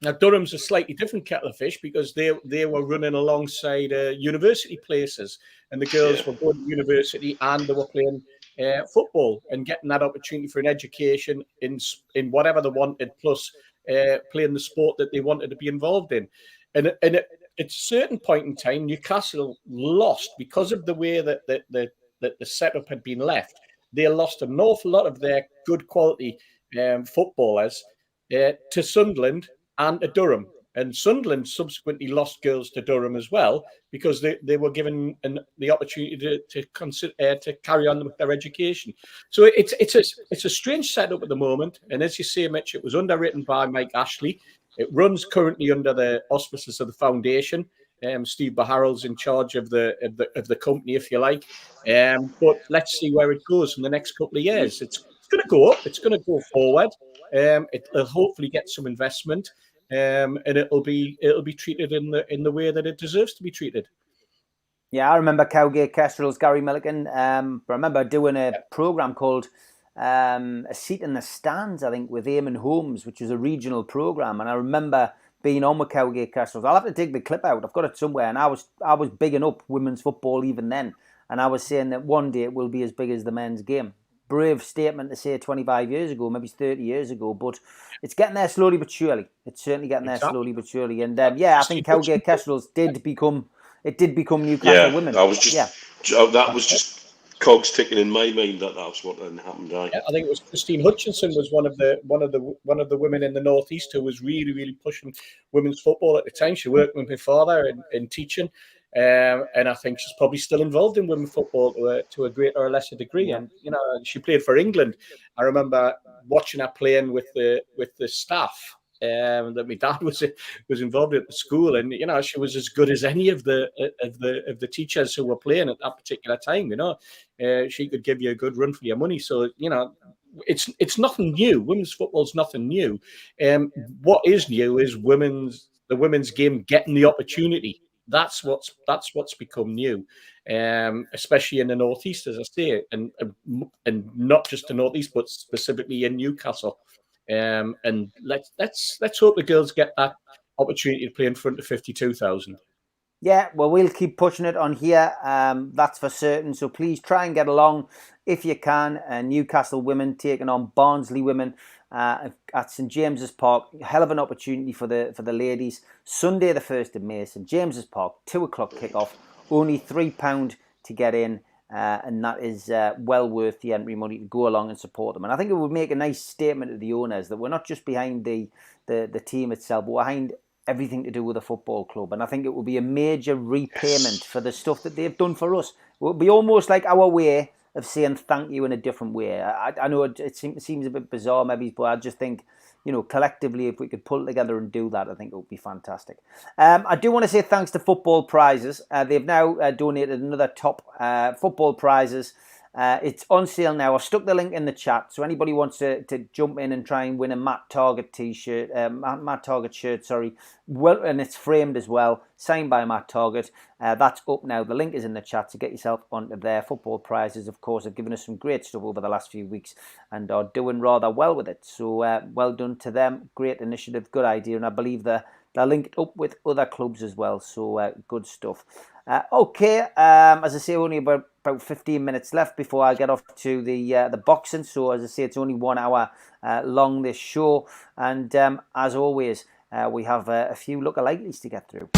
Speaker 4: Now, Durham's a slightly different kettle of fish because they were running alongside university places, and the girls were going to university and they were playing football and getting that opportunity for an education in whatever they wanted, plus playing the sport that they wanted to be involved in. And at a certain point in time, Newcastle lost because of the way that the setup had been left. They lost an awful lot of their good quality footballers to Sunderland and to Durham. And Sunderland subsequently lost girls to Durham as well because they were given the opportunity to carry on with their education. So it's a strange setup at the moment. And as you say, Mitch, it was underwritten by Mike Ashley. It runs currently under the auspices of the foundation. Steve Baharrell's in charge of the company, if you like. But let's see where it goes in the next couple of years. It's going to go up. It's going to go forward. It'll hopefully get some investment, and it'll be treated in the way that it deserves to be treated.
Speaker 2: Yeah, I remember Cowgate Kestrel's Gary Milliken. I remember doing a program called A Seat in the Stands, I think, with Eamon Holmes, which was a regional program, and I remember being on with Cowgate Kestrels. I'll have to dig the clip out. I've got it somewhere, and I was bigging up women's football even then, and I was saying that one day it will be as big as the men's game. Brave statement to say 25 years ago, maybe 30 years ago, but it's getting there slowly but surely. It's certainly getting there slowly but surely. And I think Cowgate Kestrels did become Newcastle women.
Speaker 3: That was just cogs ticking in my mind that was what happened.
Speaker 4: I think it was Christine Hutchinson was one of the women in the Northeast who was really, really pushing women's football at the time. She worked with my father in teaching. And I think she's probably still involved in women's football to a greater or lesser degree. And you know, she played for England. I remember watching her playing with the staff that my dad was involved in at the school, and you know, she was as good as any of the teachers who were playing at that particular time. You know, she could give you a good run for your money. So you know, it's nothing new. Women's football's nothing new. What is new is the women's game getting the opportunity. That's what's become new, especially in the Northeast, as I say, and not just the Northeast, but specifically in Newcastle. And let's hope the girls get that opportunity to play in front of 52,000.
Speaker 2: Yeah, well, we'll keep pushing it on here. That's for certain. So please try and get along if you can. Newcastle women taking on Barnsley women at St James's Park. Hell of an opportunity for the ladies. Sunday the 1st of May, St James's Park, 2:00 kickoff. Only £3 to get in, and that is well worth the entry money to go along and support them. And I think it would make a nice statement to the owners that we're not just behind the team itself, but behind everything to do with the football club. And I think it will be a major repayment for the stuff that they've done for us. It will be almost like our way of saying thank you in a different way. I know it seems a bit bizarre maybe, but I just think, you know, collectively, if we could pull together and do that, I think it would be fantastic. I do want to say thanks to Football Prizes. They've now donated another top Football Prizes. It's on sale now. I've stuck the link in the chat, so anybody wants to jump in and try and win a Matt Target t-shirt, Matt Target shirt, sorry. Well, and it's framed as well, signed by Matt Target. That's up now. The link is in the chat, so get yourself onto there. Football Prizes, of course, have given us some great stuff over the last few weeks and are doing rather well with it. So well done to them. Great initiative, good idea, and I believe they're linked up with other clubs as well. So good stuff. Okay, as I say, only about 15 minutes left before I get off to the boxing. So as I say, it's only 1 hour long, this show. And as always, we have a few lookalikes to get through.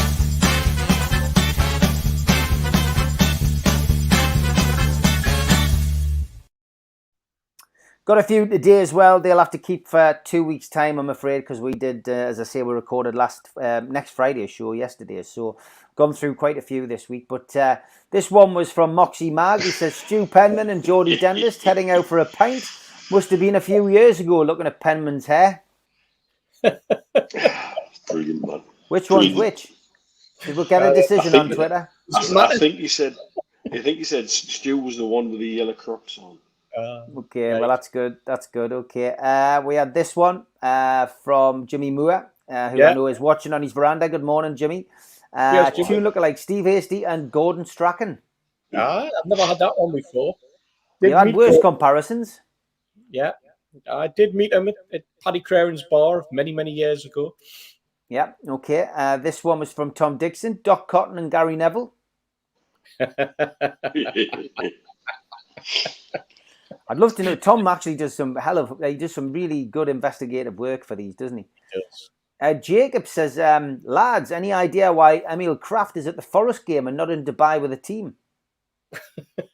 Speaker 2: Got a few today as well. They'll have to keep for 2 weeks' time, I'm afraid, because we did, as I say, we recorded next Friday's show yesterday. So gone through quite a few this week. But this one was from Moxie Mag. He says, Stu Penman and Geordie Dentist heading out for a pint. Must have been a few years ago looking at Penman's hair.
Speaker 3: Brilliant, man.
Speaker 2: Which one's which? Did we get a decision on Twitter?
Speaker 3: I think he said Stu was the one with the yellow Crocs on.
Speaker 2: Okay, well, that's good. That's good. Okay. We had this one from Jimmy Moore, who I know is watching on his veranda. Good morning, Jimmy.
Speaker 4: Yes, Jimmy.
Speaker 2: Two lookalikes, Steve Hasty and Gordon Strachan.
Speaker 4: I've never had that one before.
Speaker 2: You had worse comparisons.
Speaker 4: Yeah, I did meet him at Paddy Crowren's bar many, many years ago.
Speaker 2: Yeah, okay. This one was from Tom Dixon, Doc Cotton and Gary Neville. I'd love to know. Tom actually does some really good investigative work for these, doesn't he?
Speaker 4: Yes.
Speaker 2: Jacob says, lads, any idea why Emil Kraft is at the Forest game and not in Dubai with the team?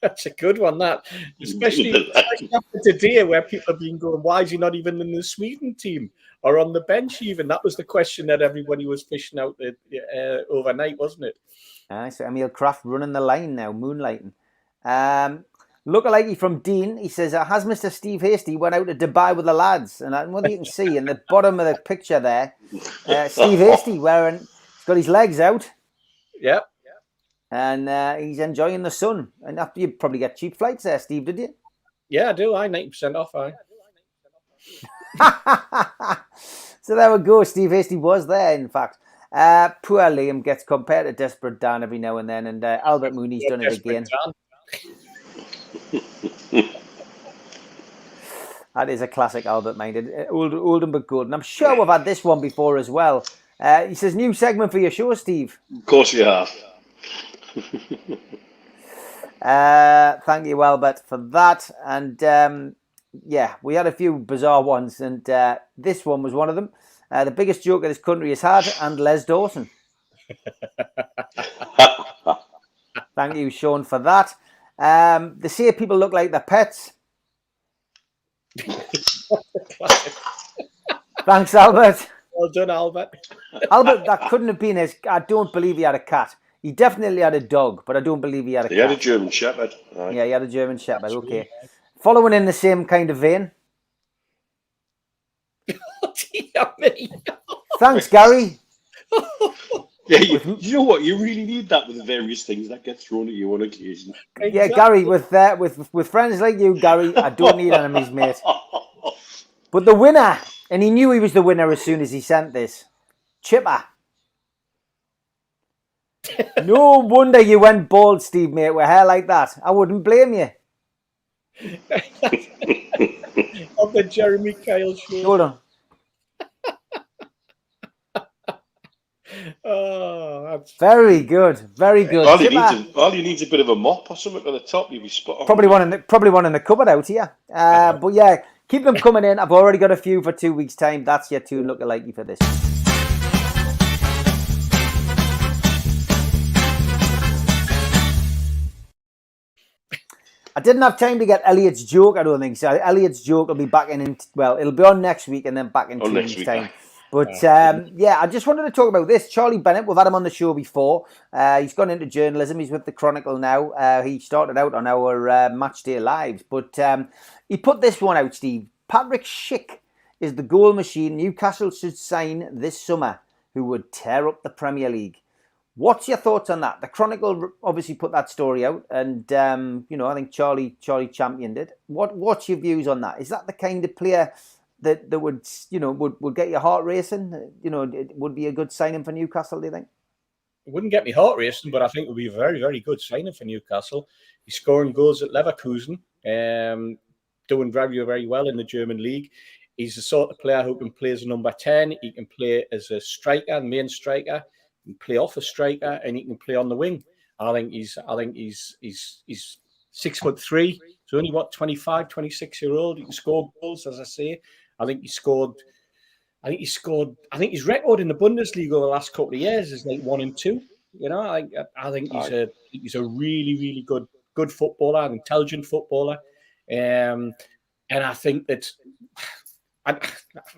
Speaker 4: That's a good one, that. Especially after today, where people have been going, why is he not even in the Sweden team or on the bench even? That was the question that everybody was fishing out overnight, wasn't it?
Speaker 2: So Emil Kraft running the line now, moonlighting. Lookalike from Dean, he says, has Mr. Steve Hasty went out to Dubai with the lads? And what you can see in the bottom of the picture there, Steve Hasty he's got his legs out.
Speaker 4: Yep.
Speaker 2: And he's enjoying the sun. And after you probably get cheap flights there, Steve, did you?
Speaker 4: Yeah, I do. 90% off.
Speaker 2: So there we go. Steve Hasty was there, in fact. Poor Liam gets compared to Desperate Dan every now and then. And Albert Mooney's done it again. That is a classic Albert minded. Oldham but golden. I'm sure we've had this one before as well. He says, new segment for your show, Steve.
Speaker 3: Of course you have.
Speaker 2: Thank you, Albert, for that. And we had a few bizarre ones, and this one was one of them. The biggest joker this country has had, and Les Dawson. Thank you, Sean, for that. They say people look like their pets. Thanks, Albert.
Speaker 4: Well done, Albert.
Speaker 2: Albert, that couldn't have been his. I don't believe he had a cat. He definitely had a dog, but I don't believe he had a cat.
Speaker 3: He had a German Shepherd.
Speaker 2: Right. Yeah, he had a German Shepherd. Okay. Following in the same kind of vein. Thanks, Gary.
Speaker 3: Yeah, you know what? You really need that with the various things that get thrown at you on occasion.
Speaker 2: Exactly. Yeah, Gary, with friends like you, Gary, I don't need enemies, mate. But the winner, and he knew he was the winner as soon as he sent this, Chipper. No wonder you went bald, Steve, mate, with hair like that. I wouldn't blame you.
Speaker 4: Of the Jeremy Kyle show.
Speaker 2: Hold on.
Speaker 4: Oh, that's
Speaker 2: very good, very good.
Speaker 3: All you need is a bit of a mop or something at the top. You'll be spot on.
Speaker 2: Probably one in the cupboard out here. But yeah, keep them coming in. I've already got a few for 2 weeks' time. That's your two lookalikey for this. I didn't have time to get Elliot's joke, I don't think. So Elliot's joke will be back it'll be on next week and then back in 2 weeks' time. But I just wanted to talk about this. Charlie Bennett, we've had him on the show before. He's gone into journalism. He's with the Chronicle now. He started out on our Match Day Lives. But he put this one out, Steve. Patrick Schick is the goal machine Newcastle should sign this summer, who would tear up the Premier League. What's your thoughts on that? The Chronicle obviously put that story out, and I think Charlie championed it. What's your views on that? Is that the kind of player that would get your heart racing? It would be a good signing for Newcastle, do you think?
Speaker 4: It wouldn't get me heart racing, but I think it would be a very, very good signing for Newcastle. He's scoring goals at Leverkusen, doing very, very well in the German league. He's the sort of player who can play as a number 10. He can play as a striker, main striker. He can play off a striker, and he can play on the wing. I think he's 6'3". He's only what 25, 26-year-old. He can score goals, as I say. I think he scored. I think his record in the Bundesliga over the last couple of years is like 1 and 2. You know, I think he's a really, really good footballer, an intelligent footballer, and I think that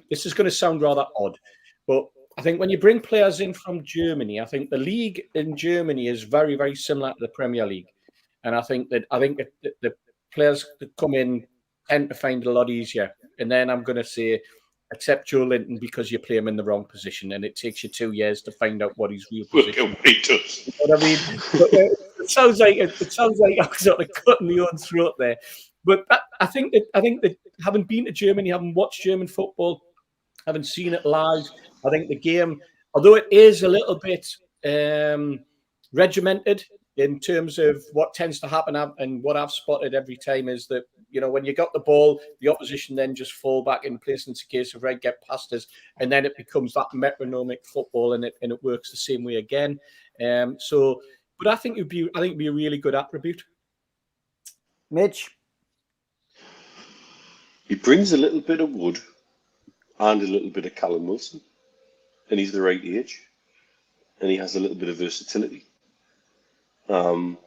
Speaker 4: this is going to sound rather odd, but I think when you bring players in from Germany, I think the league in Germany is very, very similar to the Premier League, and I think that the players that come in tend to find it a lot easier. And then I'm going to say, except Joe Linton, because you play him in the wrong position, and it takes you 2 years to find out what his real position is. You know what I mean? But, it sounds like I'm sort of cutting my own throat there. But I think that having been to Germany, having watched German football, having seen it live, I think the game, although it is a little bit regimented in terms of what tends to happen, and what I've spotted every time is that, you know, when you got the ball, the opposition then just fall back in place, and it's a case of right, get past us, and then it becomes that metronomic football, and it works the same way again. But I think it'd be a really good attribute.
Speaker 2: Mitch?
Speaker 3: He brings a little bit of Wood and a little bit of Callum Wilson, and he's the right age, and he has a little bit of versatility. Him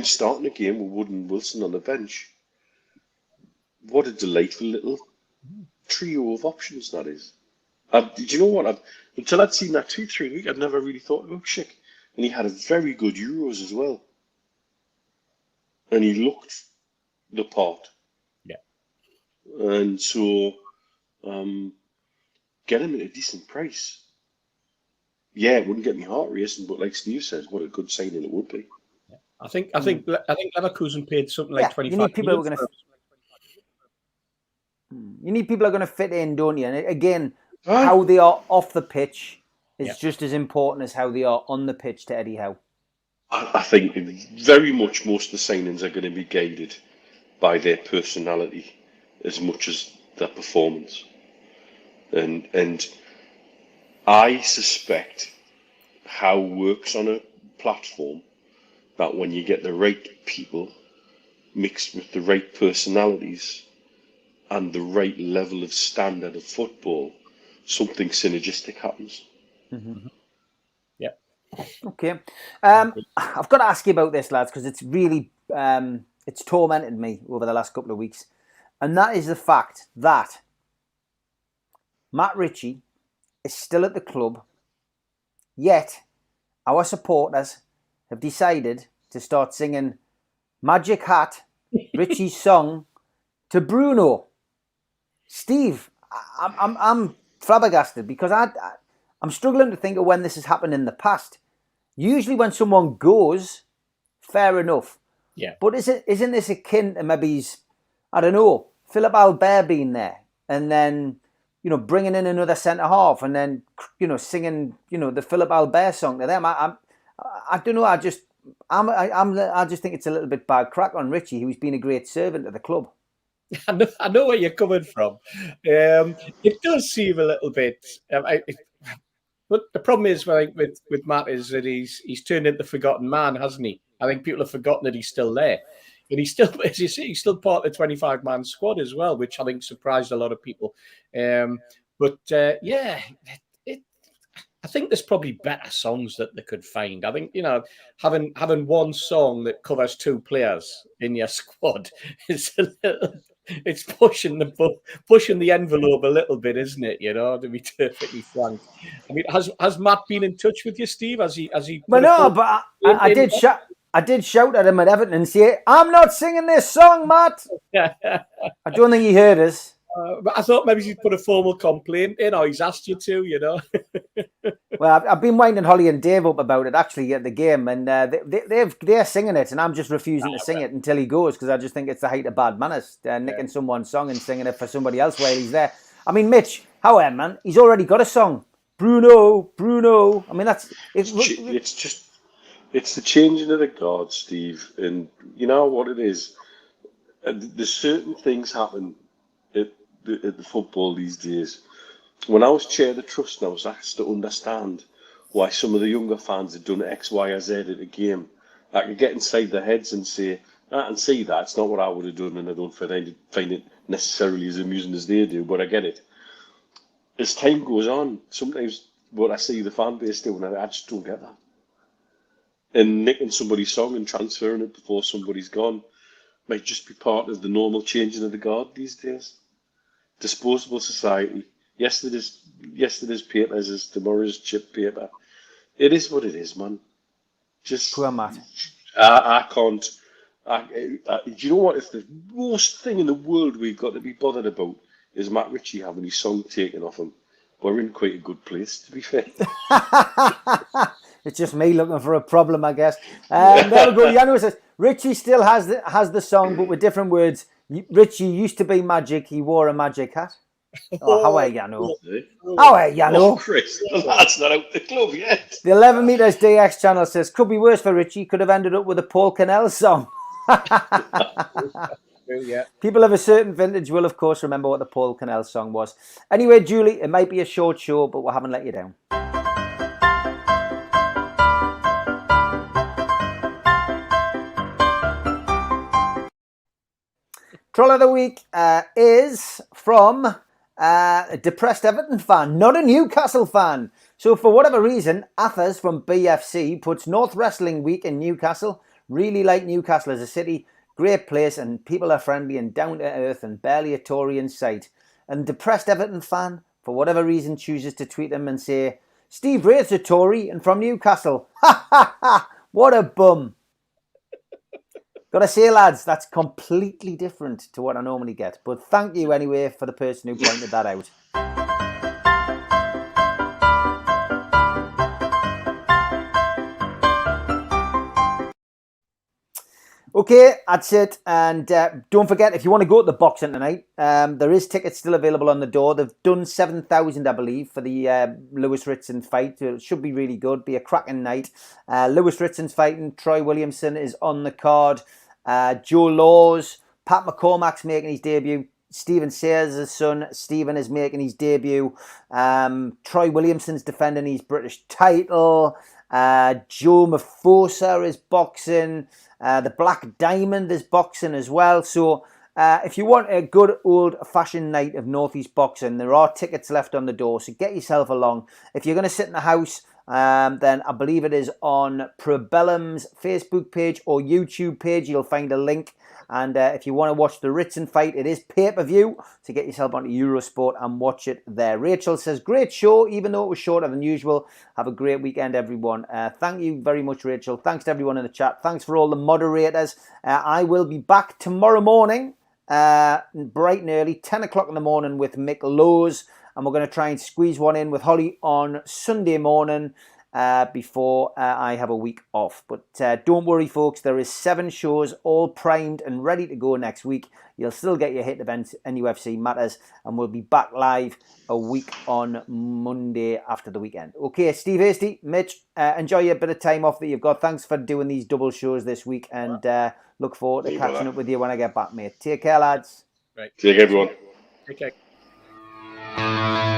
Speaker 3: starting a game with Wood and Wilson on the bench, what a delightful little trio of options that is. Did you know what? Until I'd seen that 2-3 week, I'd never really thought about Schick, and he had a very good Euros as well, and he looked the part. And so, get him at a decent price. Yeah, it wouldn't get me heart racing, but like Steve says, what a good signing it would be.
Speaker 4: I think Leverkusen paid something like 25.
Speaker 2: You need people who are going to fit in, don't you? And again, how they are off the pitch is just as important as how they are on the pitch to Eddie Howe.
Speaker 3: I think very much most of the signings are going to be guided by their personality as much as their performance. And I suspect how works on a platform that when you get the right people mixed with the right personalities and the right level of standard of football, something synergistic happens.
Speaker 2: Mm-hmm. Yeah. Okay. I've got to ask you about this, lads, because it's really it's tormented me over the last couple of weeks. And that is the fact that Matt Ritchie is still at the club, yet our supporters have decided to start singing Magic Hat, Ritchie's song, to Bruno. Steve, I'm flabbergasted because I'm struggling to think of when this has happened in the past. Usually when someone goes, fair enough.
Speaker 4: Yeah.
Speaker 2: But isn't this akin to maybe I don't know, Philip Albert being there, and then, you know, bringing in another centre half, and then, you know, singing, you know, the Philip Albert song to them. I don't know. I just think it's a little bit bad crack on Ritchie, who's been a great servant to the club.
Speaker 4: I know where you're coming from. It does seem a little bit. But the problem is with Matt is that he's turned into the forgotten man, hasn't he? I think people have forgotten that he's still there. And he's still, as you see, he's still part of the 25-man squad as well, which I think surprised a lot of people. I think there's probably better songs that they could find. I think, you know, having one song that covers two players in your squad is a little. It's pushing the envelope a little bit, isn't it? You know, to be perfectly frank. I mean, has Matt been in touch with you, Steve? Has he? Well, no,
Speaker 2: but I did shout. I did shout at him at Everton and say, "I'm not singing this song, Matt." I don't think he heard us.
Speaker 4: But I thought maybe he'd put a formal complaint in, or he's asked you to, you know.
Speaker 2: Well, I've been winding Holly and Dave up about it actually at the game, and they're singing it, and I'm just refusing to sing it until he goes, because I just think it's the height of bad manners, nicking someone's song and singing it for somebody else while he's there. I mean, Mitch, however, man, he's already got a song, Bruno. I mean,
Speaker 3: it's the changing of the guard, Steve, and you know what it is. There's certain things happen at the football these days. When I was chair of the trust, I was asked to understand why some of the younger fans had done X, Y, or Z at a game. I could get inside their heads and say, I can see that. It's not what I would have done, and I don't find it necessarily as amusing as they do, but I get it. As time goes on, sometimes what I see the fan base doing, I just don't get that. And nicking somebody's song and transferring it before somebody's gone might just be part of the normal changing of the guard these days. Disposable society. Yesterday's paper is tomorrow's chip paper. It is what it is, man. Just
Speaker 2: Poor Matt.
Speaker 3: I can't. Do you know what? If the worst thing in the world we've got to be bothered about is Matt Ritchie having his song taken off him, we're in quite a good place, to be fair.
Speaker 2: It's just me looking for a problem, I guess. There we go. Yano says Ritchie still has the song, but with different words. Ritchie used to be magic. He wore a magic hat. Oh, how are you, Yano? How are you, Yano?
Speaker 3: Oh, Chris, that's not out the club yet.
Speaker 2: The 11 meters DX channel says could be worse for Ritchie. Could have ended up with a Paul Cannell song.
Speaker 4: Yeah.
Speaker 2: People of a certain vintage will, of course, remember what the Paul Cannell song was. Anyway, Julie, it might be a short show, but we haven't let you down. Troll of the week is from a depressed Everton fan, not a Newcastle fan. So for whatever reason, Athers from BFC puts North Wrestling Week in Newcastle. Really like Newcastle as a city. Great place and people are friendly and down to earth and barely a Tory in sight. And depressed Everton fan, for whatever reason, chooses to tweet him and say, Steve Wraith's a Tory and from Newcastle. Ha ha ha! What a bum. Gotta say, lads, that's completely different to what I normally get. But thank you anyway for the person who pointed that out. Okay, that's it. And don't forget, if you want to go to the boxing tonight, there is tickets still available on the door. They've done 7,000, I believe, for the Lewis Ritson fight. It should be really good. Be a cracking night. Lewis Ritson's fighting. Troy Williamson is on the card. Joe Laws. Pat McCormack's making his debut. Stephen Sayers' son, Stephen, is making his debut. Troy Williamson's defending his British title. Joe Mafosa is boxing. The Black Diamond is boxing as well. So if you want a good old-fashioned night of Northeast boxing, there are tickets left on the door. So get yourself along. If you're going to sit in the house, then I believe it is on Probellum's Facebook page or YouTube page. You'll find a link. And if you want to watch the Ritson fight, it is pay-per-view. So get yourself onto Eurosport and watch it there. Rachel says, great show, even though it was shorter than usual. Have a great weekend, everyone. Thank you very much, Rachel. Thanks to everyone in the chat. Thanks for all the moderators. I will be back tomorrow morning, bright and early, 10 o'clock in the morning with Mick Lowe's. And we're going to try and squeeze one in with Holly on Sunday morning. Before I have a week off. But don't worry, folks, there is 7 shows all primed and ready to go next week. You'll still get your hit events, NUFC Matters, and we'll be back live a week on Monday after the weekend. Okay, Steve Hasty, Mitch, enjoy your bit of time off that you've got. Thanks for doing these double shows this week, and look forward to catching up with you when I get back, mate. Take care, lads.
Speaker 4: Right.
Speaker 3: Take care, everyone.
Speaker 4: Take care.